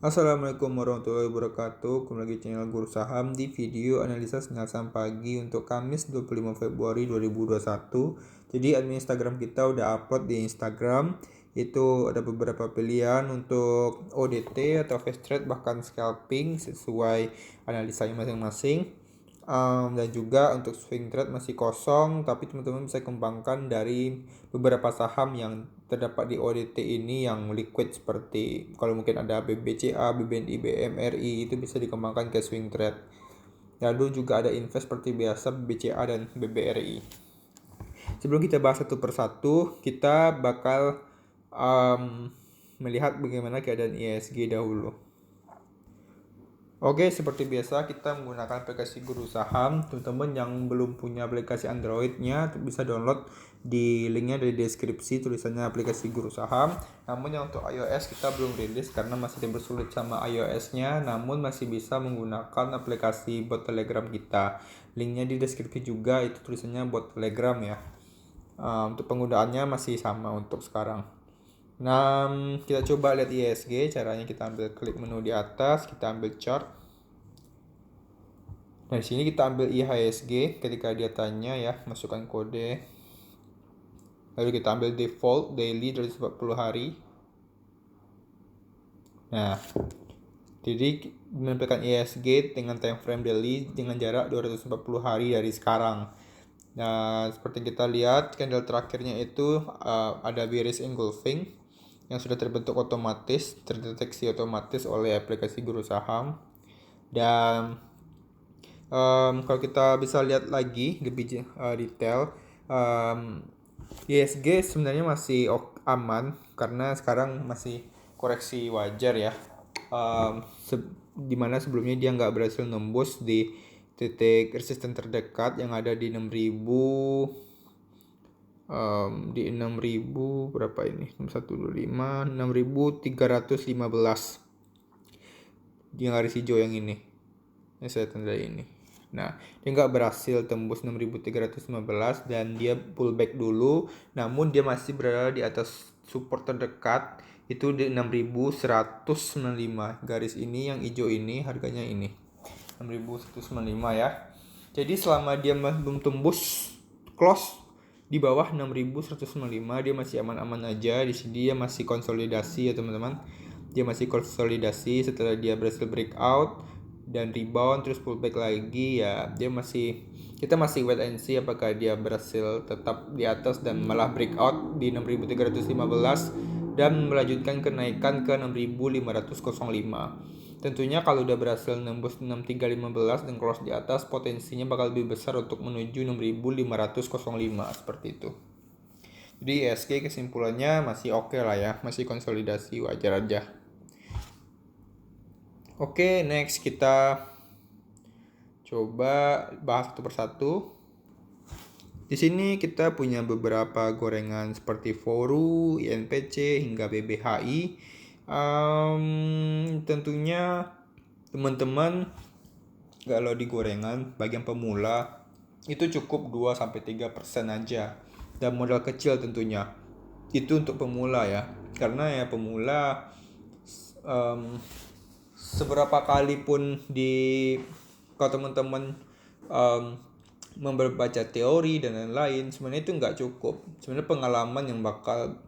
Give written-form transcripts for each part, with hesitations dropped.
Assalamualaikum warahmatullahi wabarakatuh. Kembali lagi channel Guru Saham di video analisa sinyal saham pagi untuk Kamis 25 Februari 2021. Jadi admin Instagram kita udah upload di Instagram. Itu ada beberapa pilihan untuk ODT atau fast trade bahkan scalping sesuai analisanya masing-masing. Dan juga untuk swing trade masih kosong, tapi teman-teman bisa kembangkan dari beberapa saham yang terdapat di ODT ini yang liquid, seperti kalau mungkin ada BBCA, BBNI, BMRI, itu bisa dikembangkan ke swing trade. Lalu juga ada invest seperti biasa BBCA dan BBRI. Sebelum kita bahas satu persatu, kita bakal melihat bagaimana keadaan ISG dahulu. Oke, seperti biasa kita menggunakan aplikasi Guru Saham. Teman-teman yang belum punya aplikasi Android-nya bisa download di linknya dari deskripsi, tulisannya aplikasi Guru Saham. Namun yang untuk iOS kita belum rilis karena masih dipersulit sama iOS-nya, namun masih bisa menggunakan aplikasi bot Telegram kita. Linknya di deskripsi juga, itu tulisannya bot Telegram ya. Untuk penggunaannya masih sama untuk sekarang. Nah, kita coba lihat ISG. Caranya kita ambil klik menu di atas, kita ambil chart. Nah, di sini kita ambil IHSG. Ketika dia tanya ya, masukkan kode. Lalu kita ambil default daily 240 hari. Nah, jadi menampilkan IHSG dengan time frame daily dengan jarak 240 hari dari sekarang. Nah, seperti kita lihat candle terakhirnya itu ada bearish engulfing yang sudah terbentuk otomatis, terdeteksi otomatis oleh aplikasi Guru Saham. Dan kalau kita bisa lihat lagi lebih detail, ISG sebenarnya masih aman karena sekarang masih koreksi wajar ya. Dimana sebelumnya dia nggak berhasil nembus di titik resisten terdekat yang ada di 6000, di 6000 berapa ini, 6125, 6315 di garis hijau yang ini saya tanda ini. Nah, dia nggak berhasil tembus 6315 dan dia pullback dulu, namun dia masih berada di atas support terdekat itu di 6195. Garis ini yang hijau ini harganya ini 6195 ya. Jadi selama dia belum tembus close di bawah 6195, dia masih aman-aman aja. Di sini dia masih konsolidasi ya teman-teman. Dia masih konsolidasi setelah dia berhasil breakout dan rebound terus pullback lagi ya. Kita masih wait and see apakah dia berhasil tetap di atas dan malah breakout di 6315 dan melanjutkan kenaikan ke 6505. Tentunya kalau udah berhasil nembus 6315 dan close di atas, potensinya bakal lebih besar untuk menuju 6505 seperti itu. Jadi ESG kesimpulannya masih oke lah ya, masih konsolidasi wajar aja. Oke, next kita coba bahas satu persatu. Di sini kita punya beberapa gorengan seperti Foru, INPC hingga BBHI. Tentunya teman-teman kalau di gorengan bagian pemula itu cukup 2-3% aja dan modal kecil tentunya. Itu untuk pemula ya, karena ya pemula seberapa kali pun kalau teman-teman membaca teori dan lain-lain, sebenarnya itu nggak cukup. Sebenarnya pengalaman yang bakal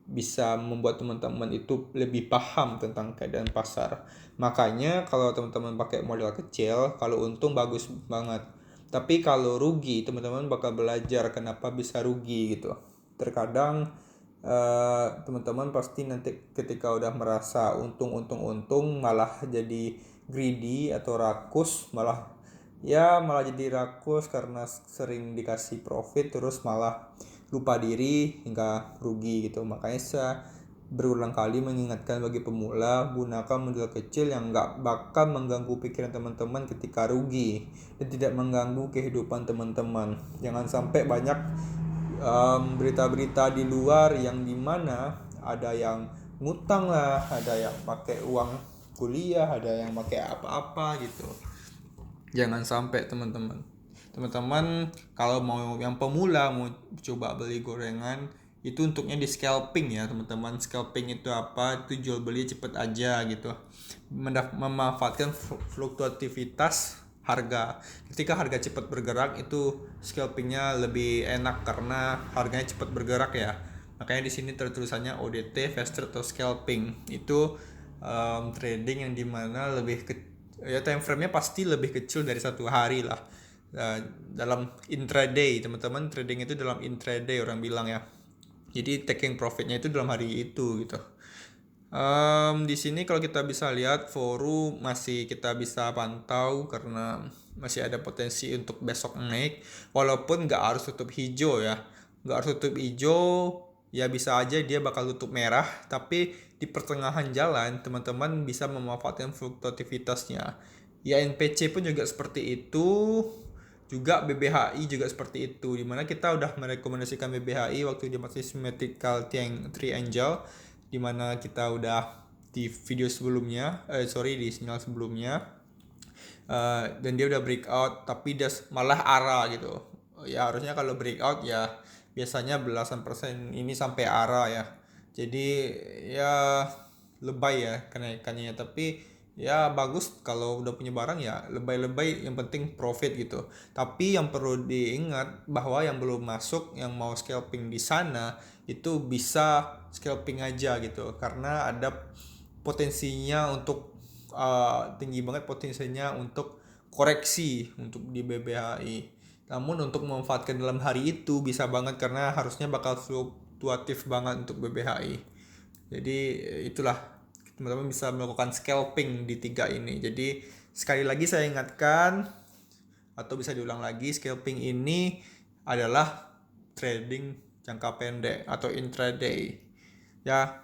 bisa membuat teman-teman itu lebih paham tentang keadaan pasar. Makanya kalau teman-teman pakai modal kecil, kalau untung bagus banget. Tapi kalau rugi, teman-teman bakal belajar kenapa bisa rugi gitu. Terkadang teman-teman pasti nanti ketika udah merasa untung malah jadi greedy atau rakus, malah jadi rakus karena sering dikasih profit terus malah lupa diri hingga rugi gitu. Makanya saya berulang kali mengingatkan bagi pemula, gunakan modal kecil yang nggak bakal mengganggu pikiran teman-teman ketika rugi dan tidak mengganggu kehidupan teman-teman. Jangan sampai banyak berita-berita di luar yang dimana ada yang ngutang lah, ada yang pakai uang kuliah, ada yang pakai apa-apa gitu. Jangan sampai teman-teman kalau mau yang pemula mau coba beli gorengan, Itu untuknya di scalping ya teman-teman. Scalping itu apa? Itu jual beli cepet aja gitu. Memanfaatkan fluktuativitas harga. Ketika harga cepat bergerak itu scalpingnya lebih enak karena harganya cepat bergerak ya. Makanya di sini tertulisannya ODT, fast trade atau scalping. Itu trading yang dimana lebih ya time frame-nya pasti lebih kecil dari 1 hari lah. Dalam intraday teman-teman, trading itu dalam intraday orang bilang ya. Jadi taking profitnya itu dalam hari itu gitu. Di sini kalau kita bisa lihat forum masih kita bisa pantau karena masih ada potensi untuk besok naik, walaupun nggak harus tutup hijau ya, nggak harus tutup hijau, ya bisa aja dia bakal tutup merah, tapi di pertengahan jalan teman-teman bisa memanfaatkan fluktuativitasnya. Ya NPC pun juga seperti itu, juga BBHI juga seperti itu, dimana kita udah merekomendasikan BBHI waktu dia masih symmetrical triangle, dimana kita udah di video sebelumnya, di sinyal sebelumnya, dan dia udah breakout tapi dia malah arah gitu. Ya harusnya kalau breakout ya biasanya belasan persen ini sampai arah ya, jadi ya lebay ya kenaikannya, tapi ya bagus kalau udah punya barang ya lebay-lebay, yang penting profit gitu. Tapi yang perlu diingat bahwa yang belum masuk, yang mau scalping di sana itu bisa scalping aja gitu, karena ada potensinya untuk tinggi banget potensinya untuk koreksi untuk di BBHI. Namun untuk memanfaatkan dalam hari itu bisa banget karena harusnya bakal fluktuatif banget untuk BBHI. Jadi itulah teman-teman bisa melakukan scalping di 3 ini. Jadi sekali lagi saya ingatkan atau bisa diulang lagi, scalping ini adalah trading jangka pendek atau intraday. Ya,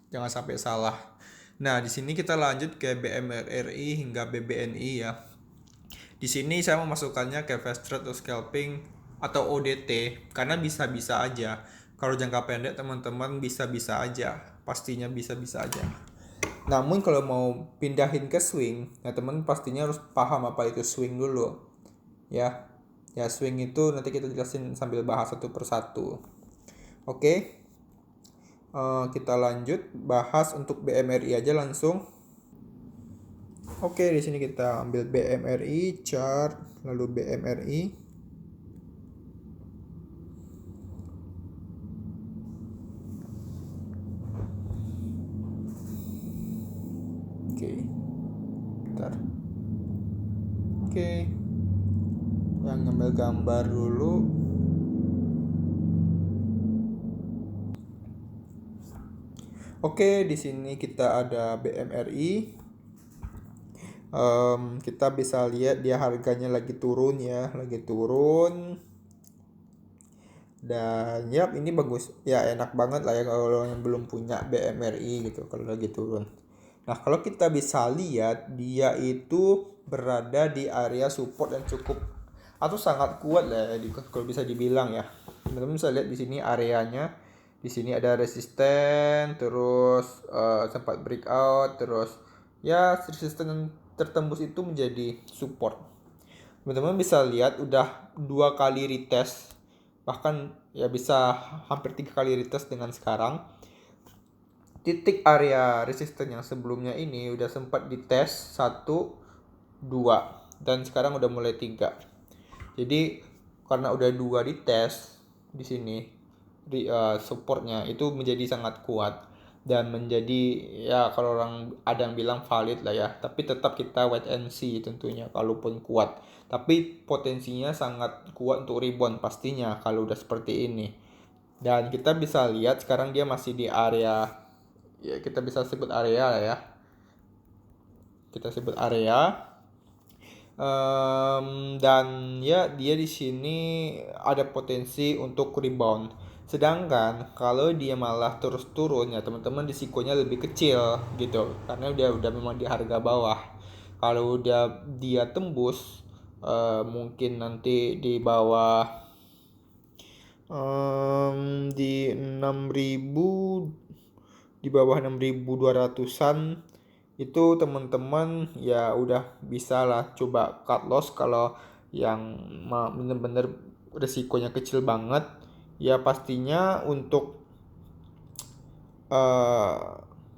jangan sampai salah. Nah, di sini kita lanjut ke BMRRI hingga BBNI ya. Di sini saya memasukkannya ke fast trade atau scalping atau ODT karena bisa-bisa aja. Kalau jangka pendek teman-teman bisa-bisa aja, pastinya bisa-bisa aja. Namun kalau mau pindahin ke swing, ya teman pastinya harus paham apa itu swing dulu. Ya. Ya swing itu nanti kita jelasin sambil bahas satu persatu. Oke. Kita lanjut bahas untuk BMRI aja langsung. Oke, di sini kita ambil BMRI chart, lalu BMRI. Oke. Bentar. Oke. Yang ngambil gambar dulu. Oke, di sini kita ada BMRI. Kita bisa lihat dia harganya lagi turun ya, lagi turun. Dan ya ini bagus ya, enak banget lah ya kalau yang belum punya BMRI gitu kalau lagi turun. Nah kalau kita bisa lihat dia itu berada di area support yang cukup atau sangat kuat lah ya, kalau bisa dibilang ya. Teman-teman bisa lihat di sini areanya, di sini ada resisten, terus sempat breakout, terus ya resisten tertembus itu menjadi support. Teman-teman bisa lihat udah 2 kali retest, bahkan ya bisa hampir 3 kali retest dengan sekarang. Titik area resisten yang sebelumnya ini udah sempat dites 1, 2 dan sekarang udah mulai 3. Jadi karena udah 2 dites di sini supportnya itu menjadi sangat kuat dan menjadi ya kalau orang ada yang bilang valid lah ya, tapi tetap kita wait and see tentunya kalaupun kuat, tapi potensinya sangat kuat untuk rebound pastinya kalau udah seperti ini. Dan kita bisa lihat sekarang dia masih di area, ya kita bisa sebut area lah ya, kita sebut area. Dan ya dia di sini ada potensi untuk rebound. Sedangkan kalau dia malah terus turun ya teman-teman risikonya lebih kecil gitu karena udah memang di harga bawah. Kalau dia tembus mungkin nanti di bawah di 6.000, di bawah 6.200-an itu teman-teman ya udah bisa lah coba cut loss. Kalau yang bener-bener resikonya kecil banget Ya pastinya untuk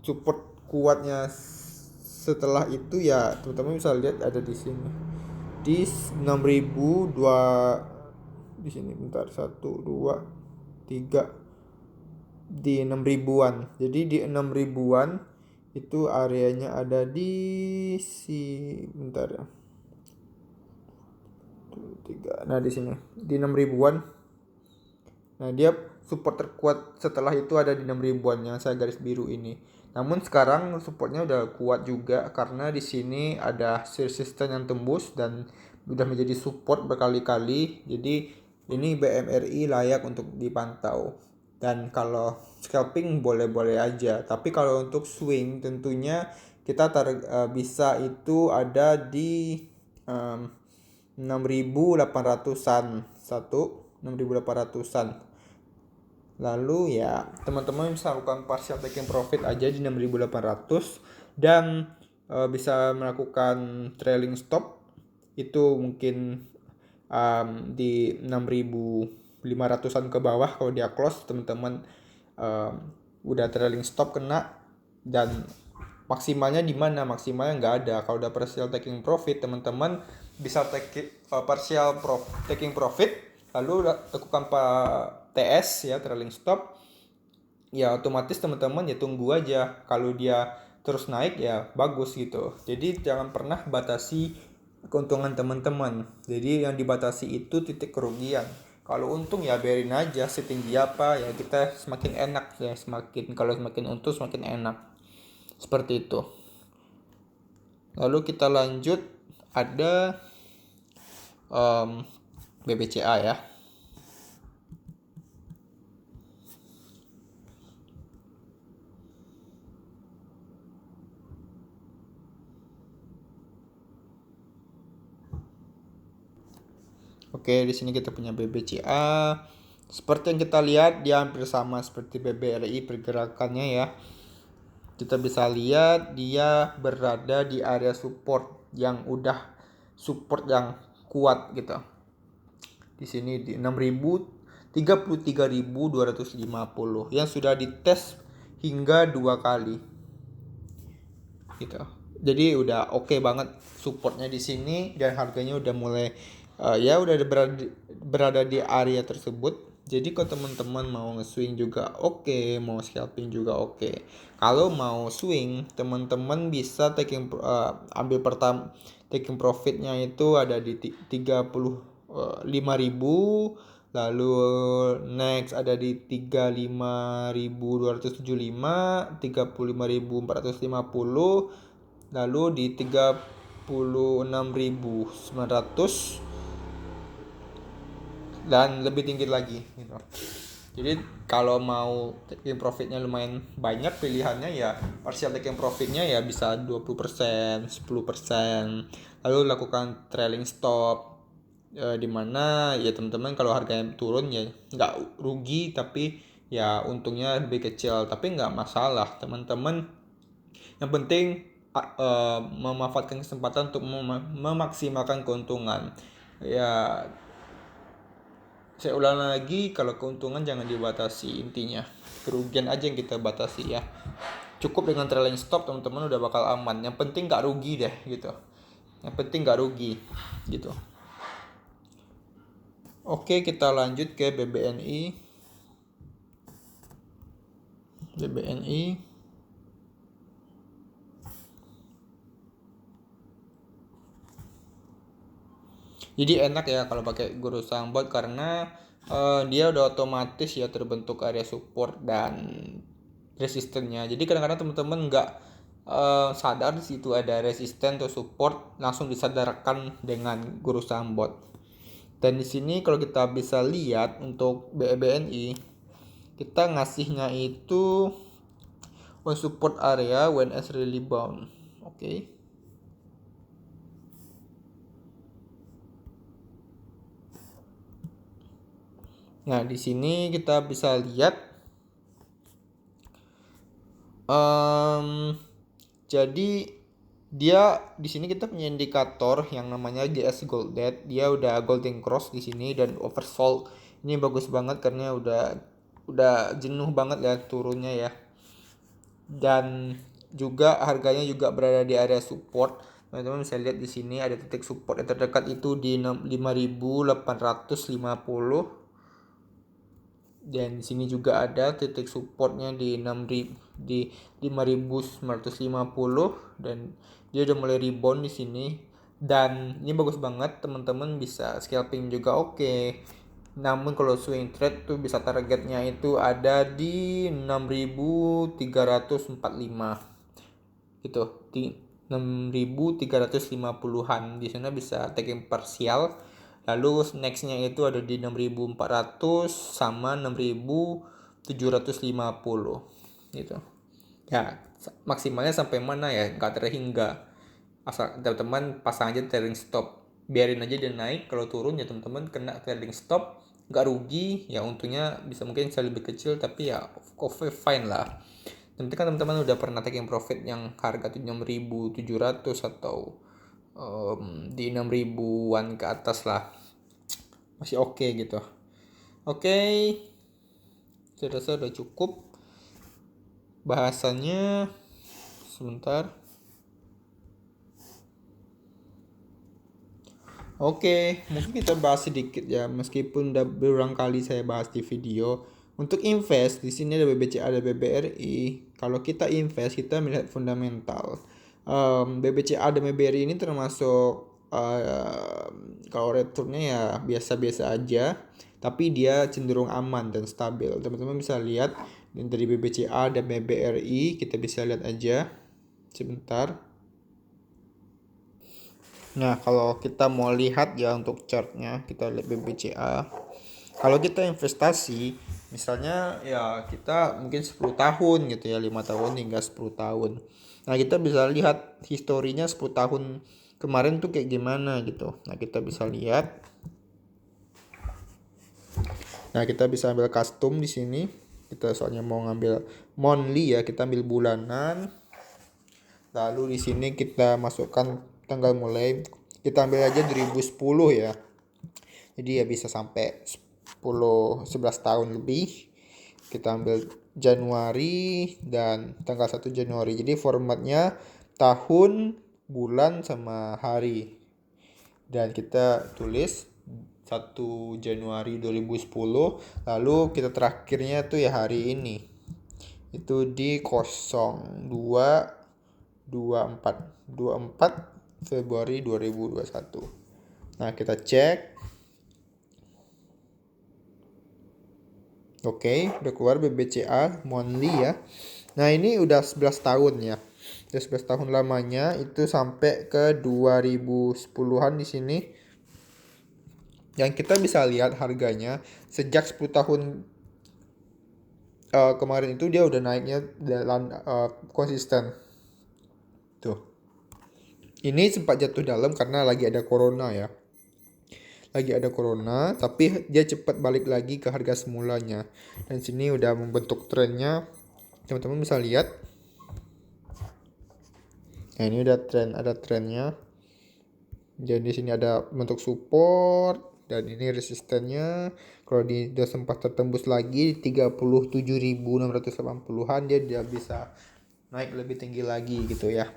support kuatnya setelah itu ya teman-teman bisa lihat ada di sini di 6000 di sini bentar 1 2 3 di 6 ribuan. Jadi di 6 ribuan itu areanya ada di bentar ya. 3. Nah, di sini di 6 ribuan. Nah, dia support terkuat setelah itu ada di 6 ribuan yang saya garis biru ini. Namun sekarang supportnya udah kuat juga karena di sini ada resistance yang tembus dan udah menjadi support berkali-kali. Jadi ini BMRI layak untuk dipantau. Dan kalau scalping boleh-boleh aja. Tapi kalau untuk swing tentunya kita bisa itu ada di 6.800-an. 6.800-an. Lalu ya teman-teman bisa lakukan partial taking profit aja di 6.800 dan bisa melakukan trailing stop itu mungkin di 6.500-an ke bawah. Kalau dia close teman-teman udah trailing stop kena, dan maksimalnya di mana? Maksimalnya nggak ada. Kalau udah partial taking profit teman-teman bisa taking profit lalu lakukan TS ya, trailing stop. Ya otomatis teman-teman ya tunggu aja, kalau dia terus naik ya bagus gitu. Jadi jangan pernah batasi keuntungan teman-teman. Jadi yang dibatasi itu titik kerugian. Kalau untung ya biarin aja setinggi apa ya, kita semakin enak ya, kalau semakin untung semakin enak. Seperti itu. Lalu kita lanjut ada BBCA ya. Oke, di sini kita punya BBCA. Seperti yang kita lihat, dia hampir sama seperti BBRI pergerakannya ya. Kita bisa lihat dia berada di area support yang udah support yang kuat gitu. Di sini di 6.000, 33.250 yang sudah dites hingga 2 kali. Gitu. Jadi udah oke banget supportnya di sini dan harganya udah mulai ya udah berada di area tersebut. Jadi kalau teman-teman mau nge-swing juga oke, mau scalping juga oke. Kalau mau swing, teman-teman bisa ambil taking profitnya itu ada di 35.000, lalu next ada di 35.275, 35.450, lalu di 36.900 dan lebih tinggi lagi gitu. Jadi kalau mau taking profitnya lumayan banyak pilihannya ya, partial taking profitnya ya bisa 20%, 10%. Lalu lakukan trailing stop dimana ya teman-teman kalau harganya turun ya nggak rugi, tapi ya untungnya lebih kecil, tapi nggak masalah teman-teman. Yang penting memanfaatkan kesempatan untuk memaksimalkan keuntungan. Ya saya ulang lagi, kalau keuntungan jangan dibatasi, intinya kerugian aja yang kita batasi ya. Cukup dengan trailing stop teman-teman udah bakal aman. Yang penting nggak rugi deh gitu. Yang penting nggak rugi gitu. Oke, kita lanjut ke BBNI. Jadi enak ya kalau pakai guru sambot karena dia udah otomatis ya terbentuk area support dan resistennya. Jadi kadang-kadang teman-teman nggak sadar di situ ada resisten atau support, langsung disadarkan dengan guru sambot. Dan di sini kalau kita bisa lihat untuk BNI, kita ngasihnya itu when support area when as really bound. Oke. Nah, di sini kita bisa lihat jadi dia di sini kita punya indikator yang namanya GS Gold Dead. Dia udah golden cross di sini dan oversold Ini bagus banget karena udah jenuh banget ya turunnya ya. Dan juga harganya juga berada di area support. Teman-teman bisa lihat di sini ada titik support yang terdekat itu di 5.850, dan di sini juga ada titik supportnya di 5.950, dan dia udah mulai rebound di sini. Dan ini bagus banget, teman-teman bisa scalping juga oke. Namun kalau swing trade tuh bisa targetnya itu ada di 6.345 gitu, di 6.350-an. Di sana bisa taking parsial. Lalu nextnya itu ada di 6.400 sama 6.750 gitu ya. Maksimalnya sampai mana ya nggak terhingga, asal teman-teman pasang aja trading stop, biarin aja dia naik. Kalau turun ya teman-teman kena trading stop, nggak rugi ya, untungnya mungkin bisa lebih kecil, tapi ya fine lah. Nanti kan teman-teman udah pernah taking profit yang harga 6.700 atau di 6.000-an ke atas lah, masih oke gitu. Oke, saya rasa udah cukup bahasannya. Sebentar. Oke, mungkin kita bahas sedikit ya, meskipun udah berulang kali saya bahas di video. Untuk invest di sini ada BBCA, ada BBRI. Kalau kita invest, kita melihat fundamental. BBCA dan BBRI ini termasuk kalau returnnya ya biasa-biasa aja, tapi dia cenderung aman dan stabil. Teman-teman bisa lihat dari BBCA dan BBRI, kita bisa lihat aja sebentar. Nah, kalau kita mau lihat ya untuk chartnya, kita lihat BBCA. Kalau kita investasi, misalnya ya kita mungkin 10 tahun gitu ya, 5 tahun hingga 10 tahun. Nah, kita bisa lihat historinya 10 tahun kemarin tuh kayak gimana gitu. Nah, kita bisa lihat. Nah, kita bisa ambil custom di sini. Kita soalnya mau ngambil monthly ya, kita ambil bulanan. Lalu di sini kita masukkan tanggal mulai. Kita ambil aja 2010 ya. Jadi ya bisa sampai 11 tahun lebih. Kita ambil Januari dan tanggal 1 Januari. Jadi formatnya tahun, bulan sama hari. Dan kita tulis 1 Januari 2010. Lalu kita terakhirnya tuh ya hari ini. Itu di 24 Februari 2021. Nah, kita cek. Oke, udah keluar BBCA monthly ya. Nah, ini udah 11 tahun ya. Udah 11 tahun lamanya, itu sampai ke 2010-an di sini. Yang kita bisa lihat harganya sejak 10 tahun kemarin itu dia udah naiknya dalam konsisten. Tuh. Ini sempat jatuh dalam karena lagi ada corona ya. Tapi dia cepat balik lagi ke harga semulanya. Dan sini udah membentuk trennya. Teman-teman bisa lihat. Nah, ini udah ada trennya. Jadi di sini ada bentuk support dan ini resistennya. Kalau dia sempat tertembus lagi 37.680-an, dia bisa naik lebih tinggi lagi gitu ya.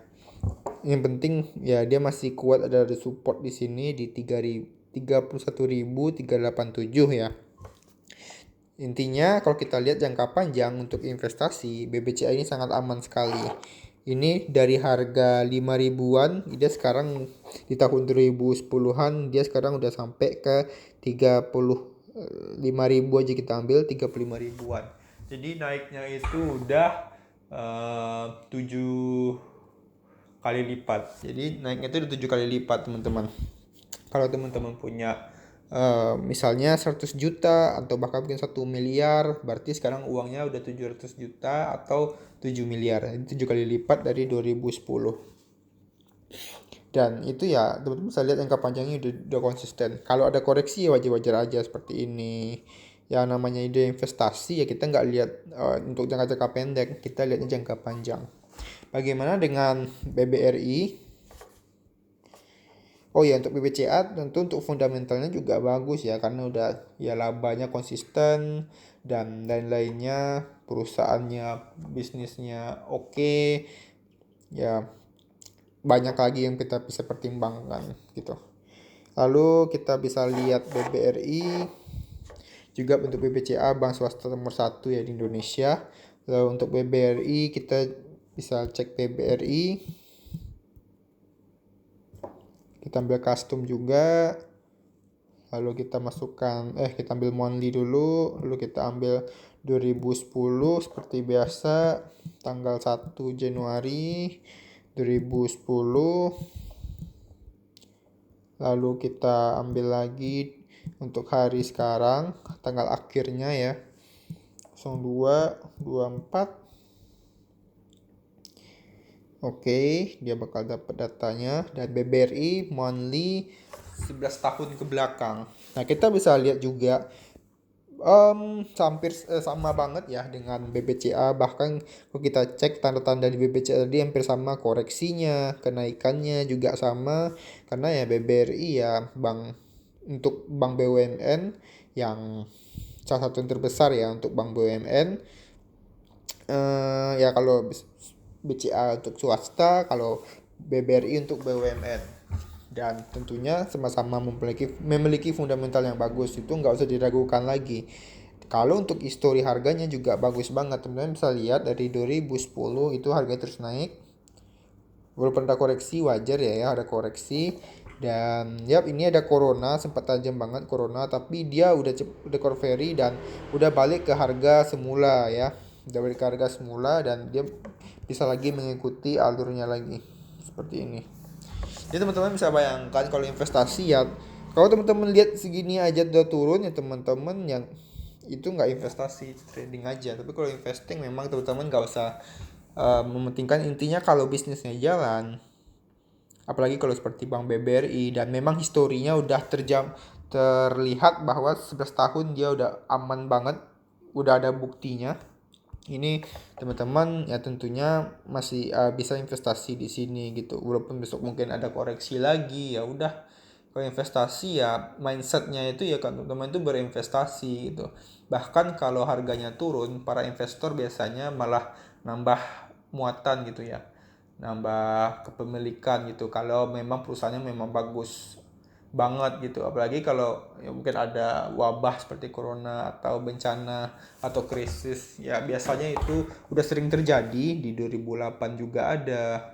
Yang penting ya dia masih kuat, ada support di sini di 31.387 ya. Intinya kalau kita lihat jangka panjang untuk investasi, BBCA ini sangat aman sekali. Ini dari harga 5 ribuan, dia sekarang di tahun 2010-an dia sekarang udah sampai ke 35 ribu aja, kita ambil 35 ribuan. Jadi naiknya itu udah 7 kali lipat. Jadi naiknya itu udah 7 kali lipat, teman-teman. Kalau teman-teman punya misalnya 100 juta atau bahkan mungkin 1 miliar, berarti sekarang uangnya udah 700 juta atau 7 miliar. Ini 7 kali lipat dari 2010. Dan itu ya teman-teman bisa lihat jangka panjangnya udah konsisten. Kalau ada koreksi ya wajar-wajar aja seperti ini. Yang namanya ide investasi ya kita nggak lihat untuk jangka pendek, kita lihatnya jangka panjang. Bagaimana dengan BBRI? Oh ya, untuk BBCA tentu untuk fundamentalnya juga bagus ya, karena udah ya labanya konsisten dan lain-lainnya, perusahaannya, bisnisnya oke, ya banyak lagi yang kita bisa pertimbangkan gitu. Lalu kita bisa lihat BBRI, juga untuk BBCA bank swasta nomor 1 ya di Indonesia. Lalu untuk BBRI kita bisa cek BBRI, kita ambil custom juga, lalu kita masukkan kita ambil monthly dulu, lalu kita ambil 2010 seperti biasa, tanggal 1 Januari 2010. Lalu kita ambil lagi untuk hari sekarang, tanggal akhirnya ya, 02/24. Oke, dia bakal dapat datanya, dan BBRI monthly 11 tahun ke belakang. Nah, kita bisa lihat juga hampir sama banget ya dengan BBCA. Bahkan kalau kita cek tanda-tanda di BBCA tadi hampir sama, koreksinya, kenaikannya juga sama, karena ya BBRI ya untuk bank BUMN yang salah satu yang terbesar ya untuk bank BUMN. Ya kalau BCA untuk swasta, kalau BBRI untuk BUMN. Dan tentunya sama-sama memiliki fundamental yang bagus, itu nggak usah diragukan lagi. Kalau untuk histori harganya juga bagus banget, teman-teman bisa lihat dari 2010 itu harganya terus naik. Walaupun ada koreksi, wajar ya ada koreksi. Dan ini ada corona, sempat tajam banget corona, tapi dia udah recovery dan udah balik ke harga semula ya. Udah balik ke harga semula dan dia bisa lagi mengikuti alurnya lagi seperti ini. Jadi teman-teman bisa bayangkan kalau investasi ya, kalau teman-teman lihat segini aja udah turun ya, teman-teman yang itu nggak investasi, trading aja. Tapi kalau investing memang teman-teman nggak usah mementingkan, intinya kalau bisnisnya jalan, apalagi kalau seperti Bank BBRI dan memang historinya udah terlihat bahwa 11 tahun dia udah aman banget, udah ada buktinya. Ini teman-teman ya tentunya masih bisa investasi di sini gitu. Walaupun besok mungkin ada koreksi lagi, ya udah. Kalau investasi ya mindsetnya itu ya kan teman-teman itu berinvestasi gitu. Bahkan kalau harganya turun, para investor biasanya malah nambah muatan gitu ya, nambah kepemilikan gitu. Kalau memang perusahaannya memang bagus banget gitu, apalagi kalau ya mungkin ada wabah seperti corona atau bencana atau krisis ya, biasanya itu udah sering terjadi. Di 2008 juga ada,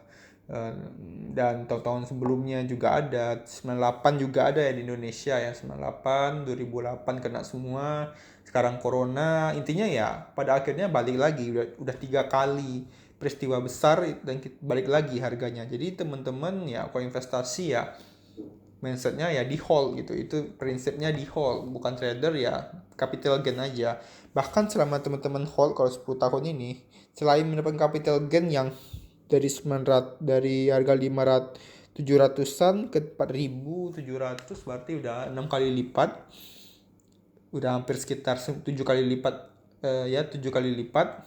dan tahun-tahun sebelumnya juga ada, 98 juga ada ya di Indonesia ya, 98 2008 kena semua. Sekarang corona, intinya ya pada akhirnya balik lagi, udah 3 kali peristiwa besar dan balik lagi harganya. Jadi teman-teman ya kalau investasi ya mindsetnya ya di hold gitu, itu prinsipnya di hold, bukan trader ya capital gain aja. Bahkan selama teman-teman hold kalau 10 tahun ini, selain mendapatkan capital gain yang dari 900, dari harga 500 700-an ke 4.700, berarti udah 6 kali lipat, udah hampir sekitar 7 kali lipat, 7 kali lipat,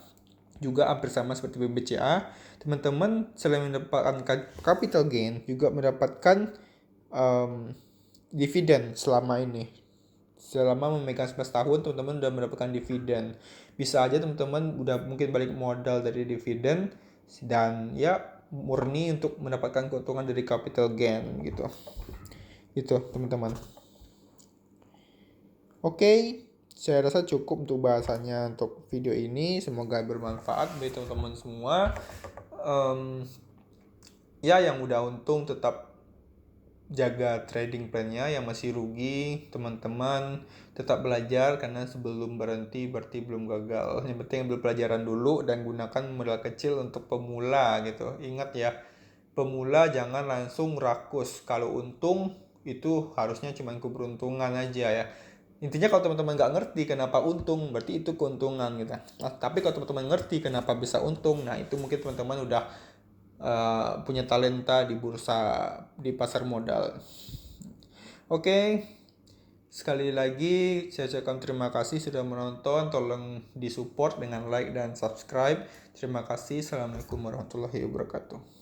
juga hampir sama seperti BBCA. Teman-teman selain mendapatkan capital gain juga mendapatkan dividen selama ini. Selama memegang 11 tahun teman-teman udah mendapatkan dividen. Bisa aja teman-teman udah mungkin balik modal dari dividen dan ya murni untuk mendapatkan keuntungan dari capital gain gitu. Itu teman-teman. Oke, saya rasa cukup untuk bahasannya untuk video ini. Semoga bermanfaat bagi teman-teman semua. Ya yang udah untung tetap jaga trading plan-nya, yang masih rugi teman-teman tetap belajar, karena sebelum berhenti berarti belum gagal. Yang penting ambil pelajaran dulu dan gunakan modal kecil untuk pemula gitu. Ingat ya, pemula jangan langsung rakus. Kalau untung itu harusnya cuma keberuntungan aja ya. Intinya kalau teman-teman nggak ngerti kenapa untung, berarti itu keuntungan gitu. Nah, tapi kalau teman-teman ngerti kenapa bisa untung, nah itu mungkin teman-teman udah punya talenta di bursa, di pasar modal. Oke, sekali lagi saya ucapkan terima kasih sudah menonton. Tolong disupport dengan like dan subscribe. Terima kasih. Assalamualaikum warahmatullahi wabarakatuh.